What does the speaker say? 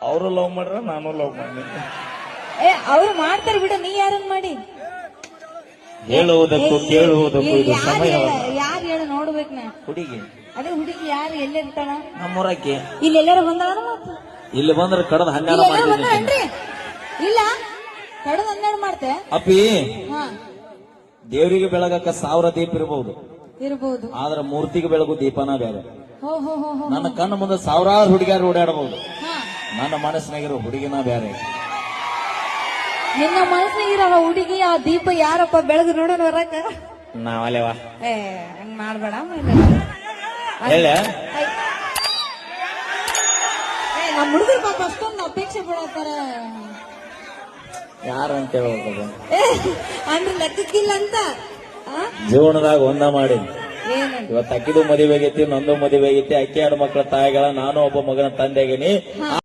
ಅವರು ಲವ್ ಮಾಡ್ರ ನಾನು ಲವ್ ಮಾಡಿ. ಅವ್ರು ಮಾಡ್ತಾರೆ ಬಿಡ, ನೀ ಯಾರನ್ನ ಮಾಡಿ? ಹೇಳುವುದಕ್ಕೂ ಕೇಳುವುದಕ್ಕೂ ಇದು ಸಮಯ. ಯಾರು ಹೇಳ ನೋಡ್ಬೇಕು ನಾ. ಹುಡುಗಿ ಅದೇ ಹುಡುಗಿ ಯಾರು ಎಲ್ಲಿರ್ತಾಳ? ನಮ್ಮೂರಕ್ಕೆ ಇಲ್ಲಿ ಎಲ್ಲರೂ ಬಂದಾಳ? ಇಲ್ಲಿ ಬಂದ್ರೆ ಕಡದ 12 ಬಂದ್ರಿ? ಇಲ್ಲ, ಕಡದ 12 ಮಾಡ್ತೆ ಅಪ್ಪಿ. ಹಾ, ದೇವರಿಗೆ ಬೆಳಗಕ್ಕ 1000 ದೀಪ ಇರಬಹುದು, ಇರಬಹುದು. ಆದ್ರೆ ಮೂರ್ತಿಗೆ ಬೆಳಗು ದೀಪನ ಬೇರೆ. ಹೋ ಹೋ ಹೋ ಹೋ. ನನ್ನ ಕಣ್ಣು ಮುಂದೆ 1000 ಹುಡುಗಿಯರು ಓಡಾಡಬಹುದು, ಹಾ, ನನ್ನ ಮನಸ್ಸಿನಾಗಿರೋ ಹುಡುಗಿನ ಬೇರೆ. ನಿನ್ನ ಮನಸ್ಸಿನಾಗಿರೋ ಹುಡುಗಿ ಆ ದೀಪ ಯಾರಪ್ಪ ಬೆಳಗ್ಗೆ ನೋಡೋಣ ಹೊರಕ? ನಾವಲ್ಲೇವಾ? ಹಂಗ್ ಮಾಡ್ಬೇಡ. ಹೇಳ ನಮ್ಮ ಹುಡುಗರು ಪಾಪ ಅಷ್ಟೊಂದು ಅಪೇಕ್ಷೆ ಪಡತ್ತಾರ. ಯಾರು ಅಂತ ಹೇಳ್ಬೋದು ಅಂದ್ರೆ ಲೆಕ್ಕಕ್ಕಿಲ್ಲ ಅಂತ ಜೀವನದಾಗ ಒಂದ ಮಾಡಿ. ಏನಂತ? ಇವತ್ತು ಅಕ್ಕಿದು ಮದುವೆ ಆಗೈತಿ, ನಂದು ಮದುವೆ ಆಗೈತಿ, ಅಕ್ಕಿ 2 ಮಕ್ಕಳ ತಾಯಿಗಳ, ನಾನು ಒಬ್ಬ ಮಗನ ತಂದೆಗಿನಿ.